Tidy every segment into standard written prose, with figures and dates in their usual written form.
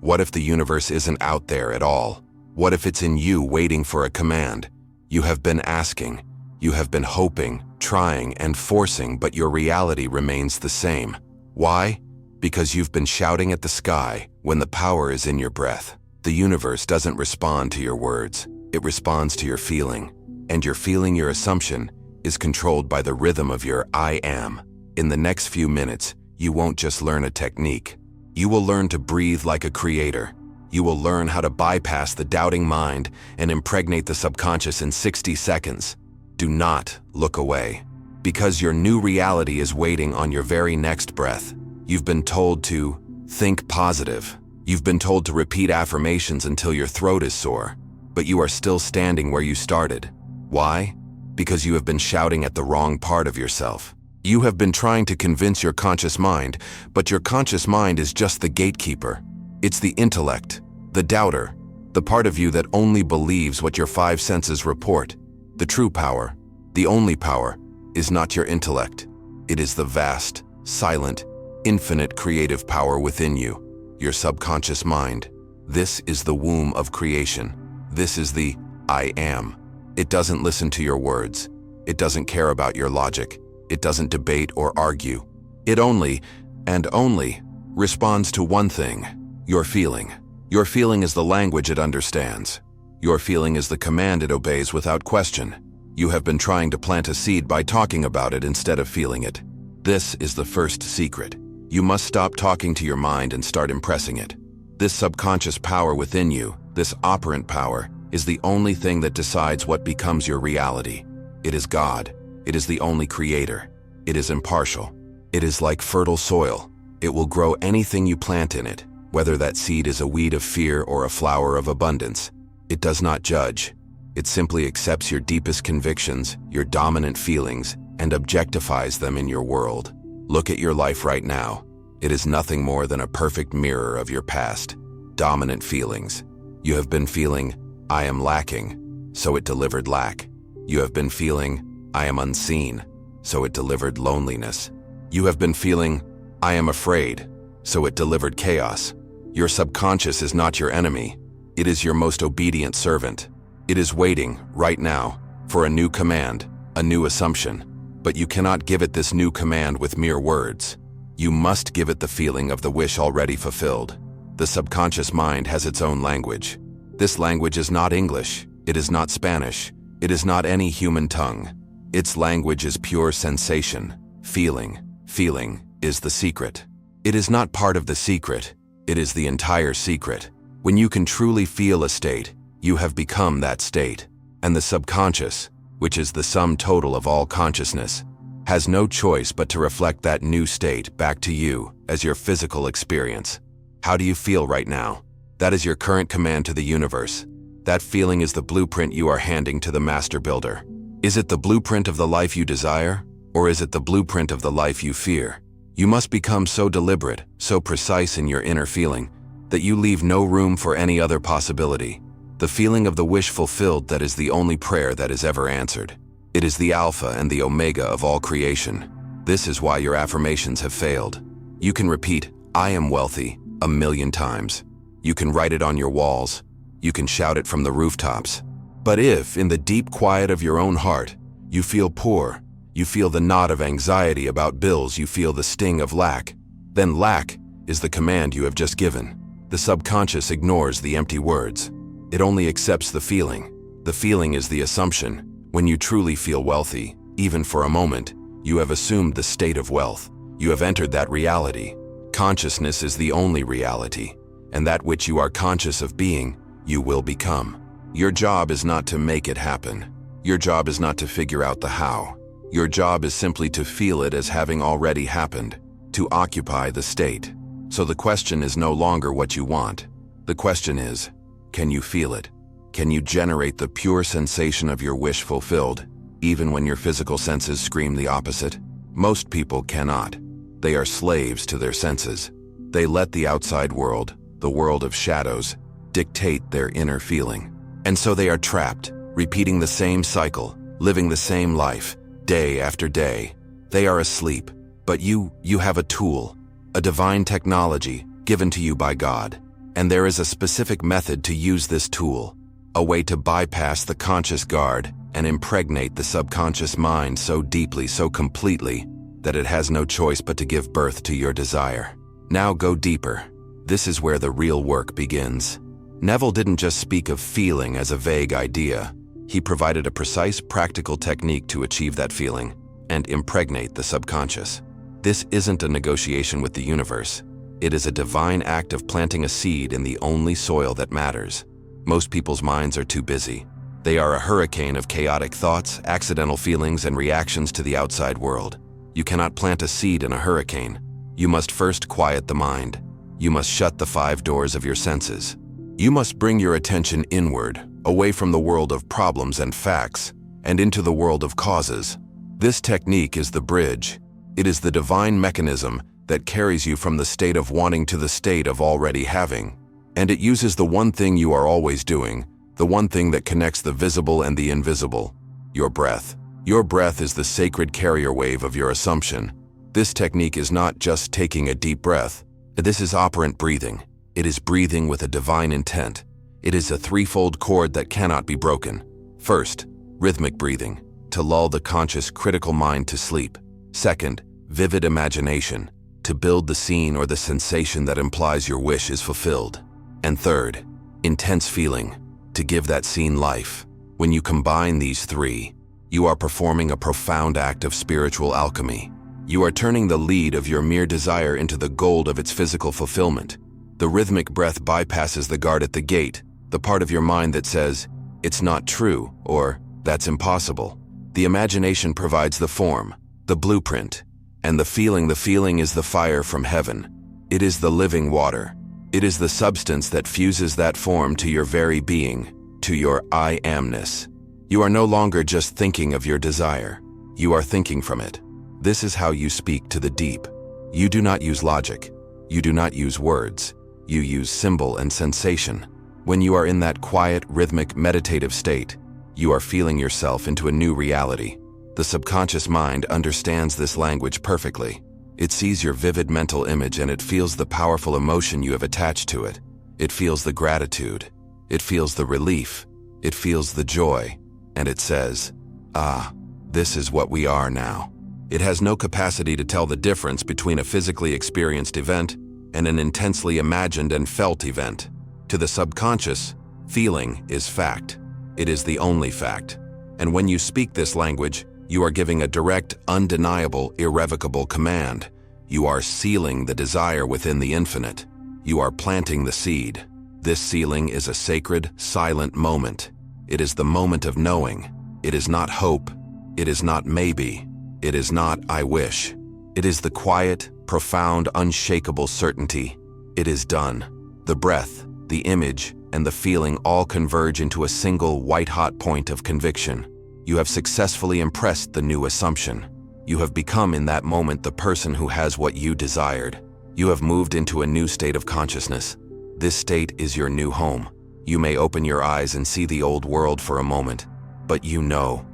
What if the universe isn't out there at all? What if it's in you waiting for a command? You have been asking, you have been hoping, trying, and forcing, but your reality remains the same. Why? Because you've been shouting at the sky when the power is in your breath. The universe doesn't respond to your words, it responds to your feeling. And your feeling, your assumption, is controlled by the rhythm of your I am. In the next few minutes, you won't just learn a technique. You will learn to breathe like a creator. You will learn how to bypass the doubting mind and impregnate the subconscious in 60 seconds. Do not look away, because your new reality is waiting on your very next breath. You've been told to think positive. You've been told to repeat affirmations until your throat is sore, but you are still standing where you started. Why? Because you have been shouting at the wrong part of yourself. You have been trying to convince your conscious mind, but your conscious mind is just the gatekeeper. It's the intellect, the doubter, the part of you that only believes what your five senses report. The true power, the only power, is not your intellect. It is the vast, silent, infinite creative power within you, your subconscious mind. This is the womb of creation. This is the I am. It doesn't listen to your words. It doesn't care about your logic. It doesn't debate or argue. It only, and only, responds to one thing: your feeling. Your feeling is the language it understands. Your feeling is the command it obeys without question. You have been trying to plant a seed by talking about it instead of feeling it. This is the first secret. You must stop talking to your mind and start impressing it. This subconscious power within you, this operant power, is the only thing that decides what becomes your reality. It is God. It is the only creator. It is impartial. It is like fertile soil. It will grow anything you plant in it, whether that seed is a weed of fear or a flower of abundance. It does not judge. It simply accepts your deepest convictions, your dominant feelings, and objectifies them in your world. Look at your life right now. It is nothing more than a perfect mirror of your past. Dominant feelings. You have been feeling, I am lacking, so it delivered lack. You have been feeling, I am unseen, so it delivered loneliness. You have been feeling, I am afraid, so it delivered chaos. Your subconscious is not your enemy. It is your most obedient servant. It is waiting, right now, for a new command, a new assumption. But you cannot give it this new command with mere words. You must give it the feeling of the wish already fulfilled. The subconscious mind has its own language. This language is not English. It is not Spanish. It is not any human tongue. Its language is pure sensation, feeling. Feeling is the secret. It is not part of the secret. It is the entire secret. When you can truly feel a state, you have become that state. And the subconscious, which is the sum total of all consciousness, has no choice but to reflect that new state back to you as your physical experience. How do you feel right now? That is your current command to the universe. That feeling is the blueprint you are handing to the master builder. Is it the blueprint of the life you desire, or is it the blueprint of the life you fear? You must become so deliberate, so precise in your inner feeling, that you leave no room for any other possibility. The feeling of the wish fulfilled that is the only prayer that is ever answered. It is the alpha and the omega of all creation. This is why your affirmations have failed. You can repeat, I am wealthy, 1,000,000 times. You can write it on your walls. You can shout it from the rooftops. But if, in the deep quiet of your own heart, you feel poor, you feel the knot of anxiety about bills, you feel the sting of lack, then lack is the command you have just given. The subconscious ignores the empty words. It only accepts the feeling. The feeling is the assumption. When you truly feel wealthy, even for a moment, you have assumed the state of wealth. You have entered that reality. Consciousness is the only reality, and that which you are conscious of being, you will become. Your job is not to make it happen. Your job is not to figure out the how. Your job is simply to feel it as having already happened, to occupy the state. So the question is no longer what you want. The question is, can you feel it? Can you generate the pure sensation of your wish fulfilled, even when your physical senses scream the opposite? Most people cannot. They are slaves to their senses. They let the outside world, the world of shadows, dictate their inner feeling. And so they are trapped, repeating the same cycle, living the same life, day after day. They are asleep, but you have a tool, a divine technology given to you by God. And there is a specific method to use this tool, a way to bypass the conscious guard and impregnate the subconscious mind so deeply, so completely, that it has no choice but to give birth to your desire. Now go deeper. This is where the real work begins. Neville didn't just speak of feeling as a vague idea. He provided a precise, practical technique to achieve that feeling and impregnate the subconscious. This isn't a negotiation with the universe. It is a divine act of planting a seed in the only soil that matters. Most people's minds are too busy. They are a hurricane of chaotic thoughts, accidental feelings, and reactions to the outside world. You cannot plant a seed in a hurricane. You must first quiet the mind. You must shut the 5 doors of your senses. You must bring your attention inward, away from the world of problems and facts, and into the world of causes. This technique is the bridge. It is the divine mechanism that carries you from the state of wanting to the state of already having. And it uses the one thing you are always doing, the one thing that connects the visible and the invisible: your breath. Your breath is the sacred carrier wave of your assumption. This technique is not just taking a deep breath. This is operant breathing. It is breathing with a divine intent. It is a threefold chord that cannot be broken. First, rhythmic breathing, to lull the conscious, critical mind to sleep. Second, vivid imagination, to build the scene or the sensation that implies your wish is fulfilled. And third, intense feeling, to give that scene life. When you combine these three, you are performing a profound act of spiritual alchemy. You are turning the lead of your mere desire into the gold of its physical fulfillment. The rhythmic breath bypasses the guard at the gate, the part of your mind that says, "It's not true," or "That's impossible." The imagination provides the form, the blueprint, and the feeling is the fire from heaven. It is the living water. It is the substance that fuses that form to your very being, to your I amness. You are no longer just thinking of your desire. You are thinking from it. This is how you speak to the deep. You do not use logic. You do not use words. You use symbol and sensation. When you are in that quiet, rhythmic, meditative state, you are feeling yourself into a new reality. The subconscious mind understands this language perfectly. It sees your vivid mental image and it feels the powerful emotion you have attached to it. It feels the gratitude. It feels the relief. It feels the joy. And it says, "Ah, this is what we are now." It has no capacity to tell the difference between a physically experienced event and an intensely imagined and felt event. To the subconscious, feeling is fact. It is the only fact. And when you speak this language, you are giving a direct, undeniable, irrevocable command. You are sealing the desire within the infinite. You are planting the seed. This sealing is a sacred, silent moment. It is the moment of knowing. It is not hope. It is not maybe. It is not I wish. It is the quiet, profound, unshakable certainty. It is done. The breath, the image, and the feeling all converge into a single white-hot point of conviction. You have successfully impressed the new assumption. You have become in that moment the person who has what you desired. You have moved into a new state of consciousness. This state is your new home. You may open your eyes and see the old world for a moment, but you know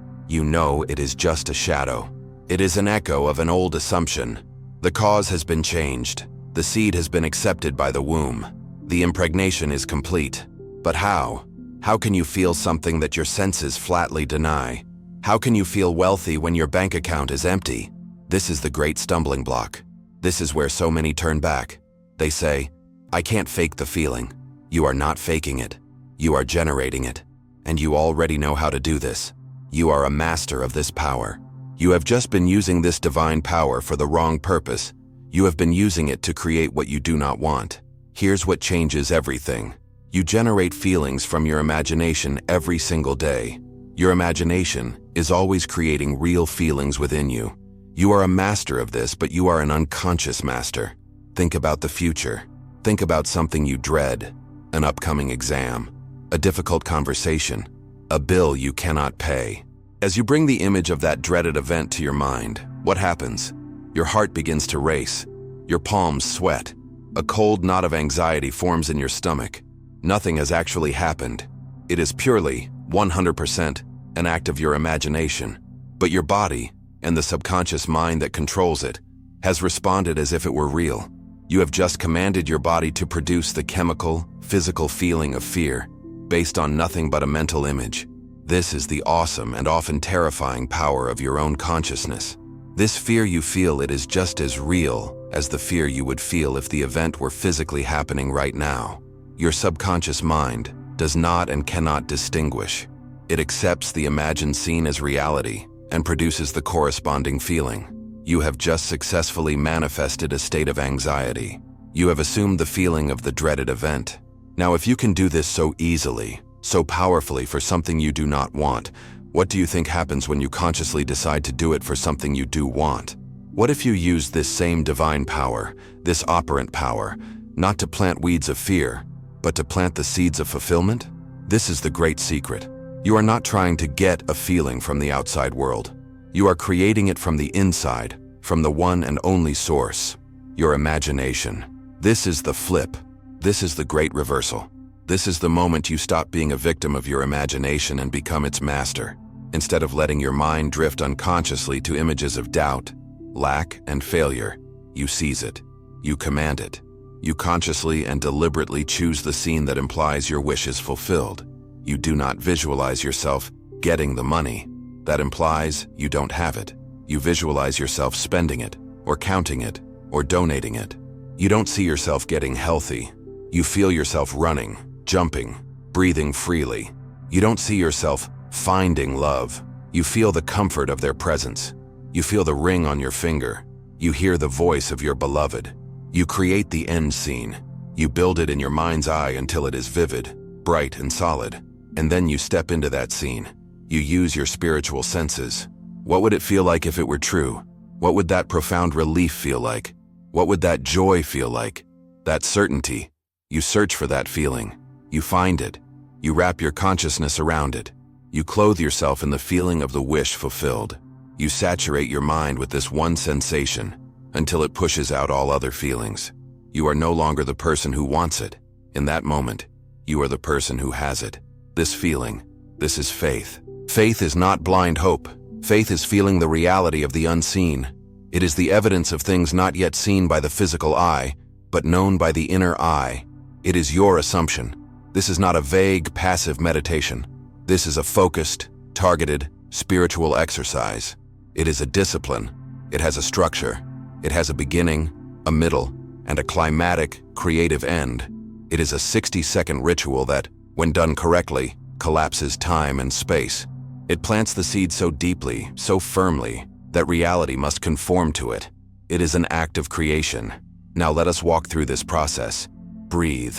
it is just a shadow. It is an echo of an old assumption. The cause has been changed. The seed has been accepted by the womb. The impregnation is complete. But how? How can you feel something that your senses flatly deny? How can you feel wealthy when your bank account is empty? This is the great stumbling block. This is where so many turn back. They say, "I can't fake the feeling." You are not faking it. You are generating it. And you already know how to do this. You are a master of this power. You have just been using this divine power for the wrong purpose. You have been using it to create what you do not want. Here's what changes everything. You generate feelings from your imagination every single day. Your imagination is always creating real feelings within you. You are a master of this, but you are an unconscious master. Think about the future. Think about something you dread, an upcoming exam, a difficult conversation, a bill you cannot pay. As you bring the image of that dreaded event to your mind, what happens? Your heart begins to race. Your palms sweat. A cold knot of anxiety forms in your stomach. Nothing has actually happened. It is purely, 100%, an act of your imagination. But your body, and the subconscious mind that controls it, has responded as if it were real. You have just commanded your body to produce the chemical, physical feeling of fear, based on nothing but a mental image. This is the awesome and often terrifying power of your own consciousness. This fear you feel, it is just as real as the fear you would feel if the event were physically happening right now. Your subconscious mind does not and cannot distinguish. It accepts the imagined scene as reality and produces the corresponding feeling. You have just successfully manifested a state of anxiety. You have assumed the feeling of the dreaded event. Now, if you can do this so easily, so powerfully for something you do not want, what do you think happens when you consciously decide to do it for something you do want? What if you use this same divine power, this operant power, not to plant weeds of fear, but to plant the seeds of fulfillment? This is the great secret. You are not trying to get a feeling from the outside world. You are creating it from the inside, from the one and only source, your imagination. This is the flip. This is the great reversal. This is the moment you stop being a victim of your imagination and become its master. Instead of letting your mind drift unconsciously to images of doubt, lack, and failure, you seize it. You command it. You consciously and deliberately choose the scene that implies your wish is fulfilled. You do not visualize yourself getting the money. That implies you don't have it. You visualize yourself spending it, or counting it, or donating it. You don't see yourself getting healthy. You feel yourself running, jumping, breathing freely. You don't see yourself finding love. You feel the comfort of their presence. You feel the ring on your finger. You hear the voice of your beloved. You create the end scene. You build it in your mind's eye until it is vivid, bright, and solid. And then you step into that scene. You use your spiritual senses. What would it feel like if it were true? What would that profound relief feel like? What would that joy feel like? That certainty. You search for that feeling. You find it. You wrap your consciousness around it. You clothe yourself in the feeling of the wish fulfilled. You saturate your mind with this one sensation until it pushes out all other feelings. You are no longer the person who wants it. In that moment, you are the person who has it. This feeling, this is faith. Faith is not blind hope. Faith is feeling the reality of the unseen. It is the evidence of things not yet seen by the physical eye, but known by the inner eye. It is your assumption. This is not a vague, passive meditation. This is a focused, targeted, spiritual exercise. It is a discipline. It has a structure. It has a beginning, a middle, and a climatic, creative end. It is a 60-second ritual that, when done correctly, collapses time and space. It plants the seed so deeply, so firmly, that reality must conform to it. It is an act of creation. Now let us walk through this process. Breathe,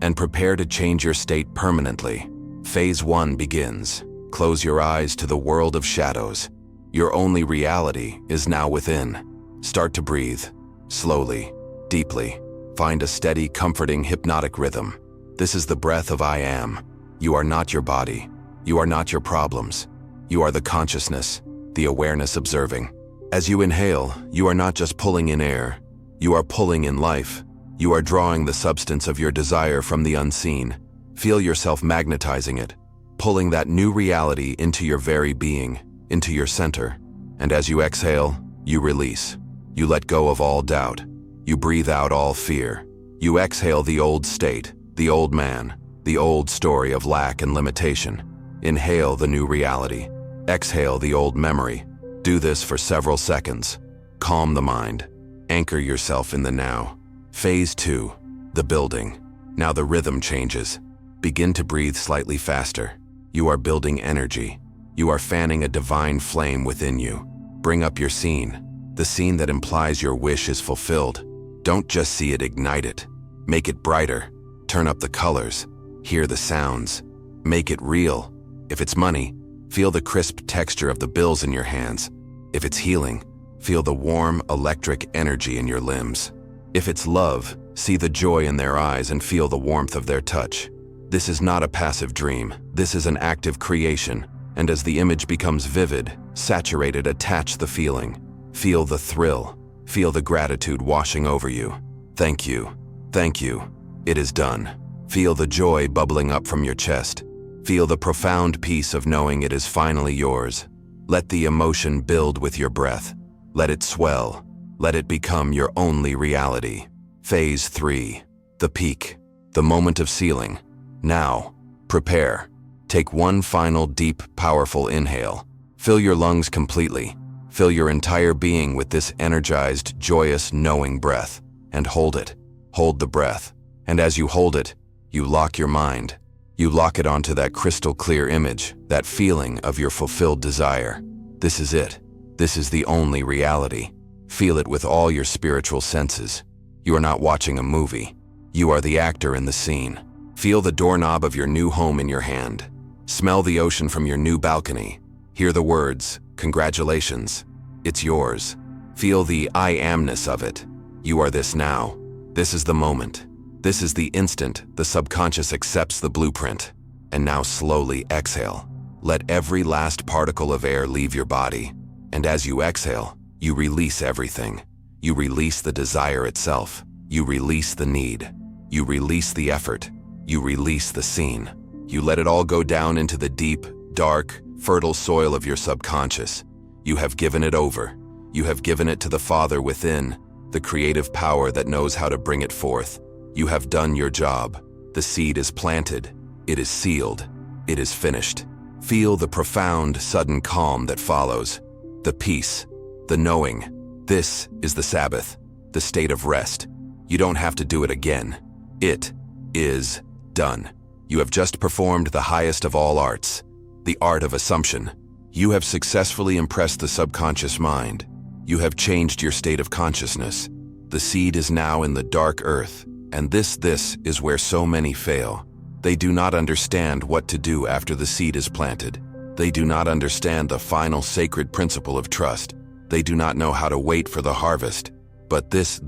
and prepare to change your state permanently. Phase 1 begins. Close your eyes to the world of shadows. Your only reality is now within. Start to breathe, slowly, deeply. Find a steady, comforting, hypnotic rhythm. This is the breath of I am. You are not your body. You are not your problems. You are the consciousness, the awareness observing. As you inhale, you are not just pulling in air. You are pulling in life. You are drawing the substance of your desire from the unseen. Feel yourself magnetizing it, pulling that new reality into your very being, into your center. And as you exhale, you release. You let go of all doubt. You breathe out all fear. You exhale the old state, the old man, the old story of lack and limitation. Inhale the new reality. Exhale the old memory. Do this for several seconds. Calm the mind. Anchor yourself in the now. Phase 2, the building. Now the rhythm changes. Begin to breathe slightly faster. You are building energy. You are fanning a divine flame within you. Bring up your scene, the scene that implies your wish is fulfilled. Don't just see it, ignite it. Make it brighter. Turn up the colors. Hear the sounds. Make it real. If it's money, feel the crisp texture of the bills in your hands. If it's healing, feel the warm, electric energy in your limbs. If it's love, see the joy in their eyes and feel the warmth of their touch. This is not a passive dream. This is an active creation. And as the image becomes vivid, saturated, attach the feeling. Feel the thrill. Feel the gratitude washing over you. Thank you. Thank you. It is done. Feel the joy bubbling up from your chest. Feel the profound peace of knowing it is finally yours. Let the emotion build with your breath. Let it swell. Let it become your only reality. Phase 3. The peak. The moment of sealing. Now, prepare. Take one final deep, powerful inhale. Fill your lungs completely. Fill your entire being with this energized, joyous, knowing breath. And hold it. Hold the breath. And as you hold it, you lock your mind. You lock it onto that crystal clear image, that feeling of your fulfilled desire. This is it. This is the only reality. Feel it with all your spiritual senses. You are not watching a movie. You are the actor in the scene. Feel the doorknob of your new home in your hand. Smell the ocean from your new balcony. Hear the words, "Congratulations, it's yours." Feel the I amness of it. You are this now. This is the moment. This is the instant the subconscious accepts the blueprint. And now slowly exhale. Let every last particle of air leave your body. And as you exhale, you release everything. You release the desire itself. You release the need. You release the effort. You release the scene. You let it all go down into the deep, dark, fertile soil of your subconscious. You have given it over. You have given it to the Father within, the creative power that knows how to bring it forth. You have done your job. The seed is planted. It is sealed. It is finished. Feel the profound, sudden calm that follows. The peace. The knowing. This is the Sabbath, the state of rest. You don't have to do it again. It is done. You have just performed the highest of all arts, the art of assumption. You have successfully impressed the subconscious mind. You have changed your state of consciousness. The seed is now in the dark earth, and this is where so many fail. They do not understand what to do after the seed is planted. They do not understand the final sacred principle of trust. They do not know how to wait for the harvest. But this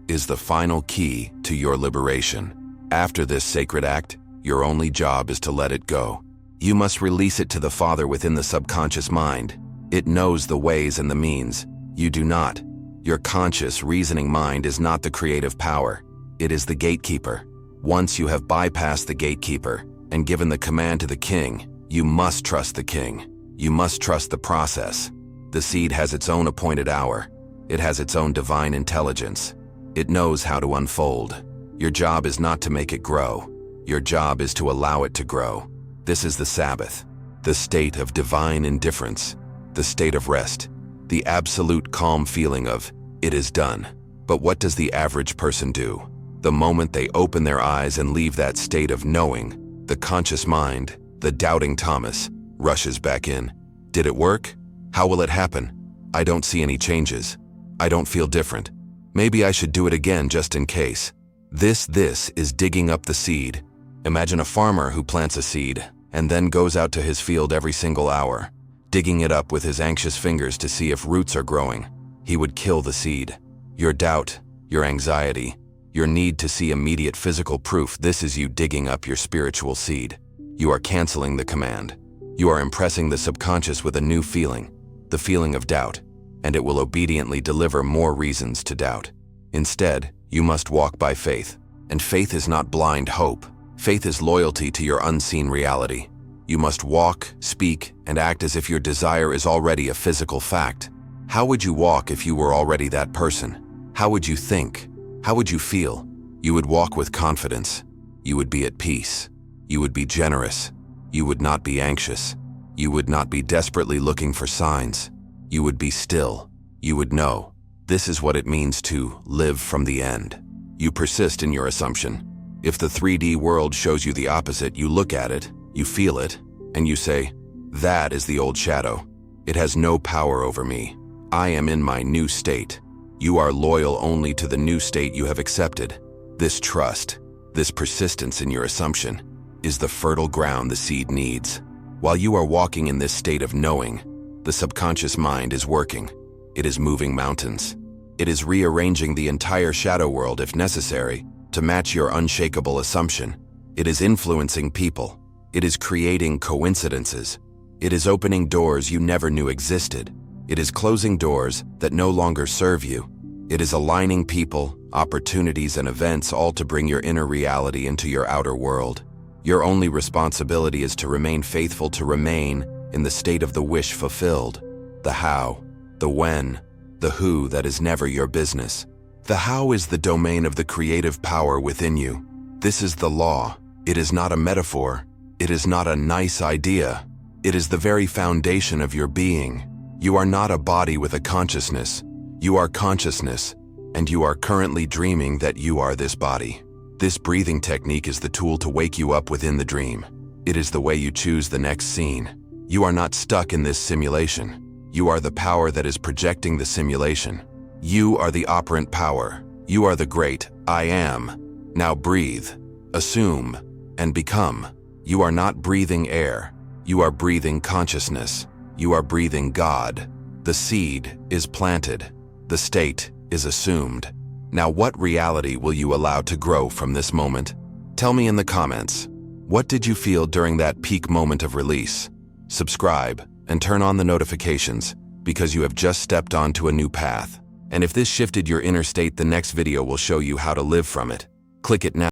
is the final key to your liberation. After this sacred act, your only job is to let it go. You must release it to the Father within the subconscious mind. It knows the ways and the means. You do not. Your conscious, reasoning mind is not the creative power. It is the gatekeeper. Once you have bypassed the gatekeeper and given the command to the king, you must trust the king. You must trust the process. The seed has its own appointed hour. It has its own divine intelligence. It knows how to unfold. Your job is not to make it grow. Your job is to allow it to grow. This is the Sabbath, the state of divine indifference, the state of rest, the absolute calm feeling of, it is done. But what does the average person do? The moment they open their eyes and leave that state of knowing, the conscious mind, the doubting Thomas, rushes back in. Did it work? How will it happen? I don't see any changes. I don't feel different. Maybe I should do it again just in case. This is digging up the seed. Imagine a farmer who plants a seed and then goes out to his field every single hour, digging it up with his anxious fingers to see if roots are growing. He would kill the seed. Your doubt, your anxiety, your need to see immediate physical proof, this is you digging up your spiritual seed. You are canceling the command. You are impressing the subconscious with a new feeling, the feeling of doubt, and it will obediently deliver more reasons to doubt. Instead, you must walk by faith, and faith is not blind hope. Faith is loyalty to your unseen reality. You must walk, speak, and act as if your desire is already a physical fact. How would you walk if you were already that person? How would you think? How would you feel? You would walk with confidence. You would be at peace. You would be generous. You would not be anxious. You would not be desperately looking for signs. You would be still. You would know. This is what it means to live from the end. You persist in your assumption. If the 3D world shows you the opposite, you look at it, you feel it, and you say, that is the old shadow. It has no power over me. I am in my new state. You are loyal only to the new state you have accepted. This trust, this persistence in your assumption, is the fertile ground the seed needs. While you are walking in this state of knowing, the subconscious mind is working. It is moving mountains. It is rearranging the entire shadow world if necessary to match your unshakable assumption. It is influencing people. It is creating coincidences. It is opening doors you never knew existed. It is closing doors that no longer serve you. It is aligning people, opportunities, and events all to bring your inner reality into your outer world. Your only responsibility is to remain faithful, to remain in the state of the wish fulfilled. The how, the when, the who, that is never your business. The how is the domain of the creative power within you. This is the law. It is not a metaphor. It is not a nice idea. It is the very foundation of your being. You are not a body with a consciousness. You are consciousness, and you are currently dreaming that you are this body. This breathing technique is the tool to wake you up within the dream. It is the way you choose the next scene. You are not stuck in this simulation. You are the power that is projecting the simulation. You are the operant power. You are the great I am. Now breathe, assume, and become. You are not breathing air. You are breathing consciousness. You are breathing God. The seed is planted. The state is assumed. Now what reality will you allow to grow from this moment? Tell me in the comments. What did you feel during that peak moment of release? Subscribe and turn on the notifications because you have just stepped onto a new path. And if this shifted your inner state, the next video will show you how to live from it. Click it now.